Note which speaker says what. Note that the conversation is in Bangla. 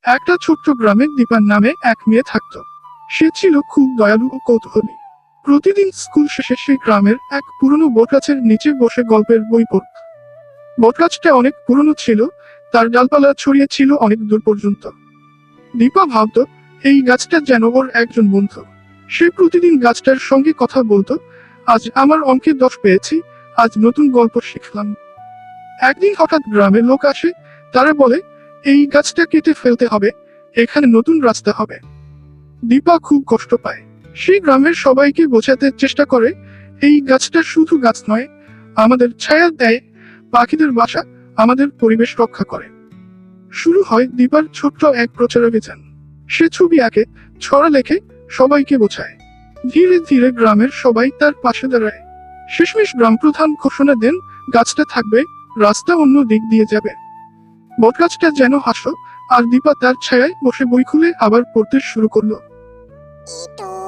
Speaker 1: একটা ছোট্ট গ্রামে দীপার নামে এক মেয়ে থাকত। সে ছিল খুব দয়ালু ও কৌতূহলী। প্রতিদিন স্কুল শেষে সে গ্রামের এক পুরনো বটগাছের নিচে বসে গল্পের বই পড়ত। বটগাছটা অনেক পুরনো ছিল, তার ডালপালা ছড়িয়ে ছিল অনেক দূর পর্যন্ত। দীপা ভাবত, এই গাছটা যেন ওর একজন বন্ধু। সে প্রতিদিন গাছটার সঙ্গে কথা বলতো, আজ আমার অঙ্কে 10 পেয়েছি, আজ নতুন গল্প শিখলাম। একদিন হঠাৎ গ্রামে লোক আসে, তারা বলে, এই গাছটা কেটে ফেলতে হবে, এখানে নতুন রাস্তা হবে। দীপা খুব কষ্ট পায়। সে গ্রামের সবাইকে বোঝাতে চেষ্টা করে, এই গাছটা শুধু গাছ নয়, আমাদের ছায়া দেয়, পাখিদের বাসা, আমাদের পরিবেশ রক্ষা করে। শুরু হয় দীপার ছোট্ট এক প্রচারাভিযান। সে ছবি আঁকে, ছড়া লেখে, সবাইকে বোঝায়। ধীরে ধীরে গ্রামের সবাই তার পাশে দাঁড়ায়। শেষমেশ গ্রাম প্রধান ঘোষণা দেন, গাছটা থাকবে, রাস্তা অন্য দিক দিয়ে যাবে। বটগাছটা যেন হাসল, আর দীপা তার ছায়ায় বসে বই খুলে আবার পড়তে শুরু করলো।
Speaker 2: ইটু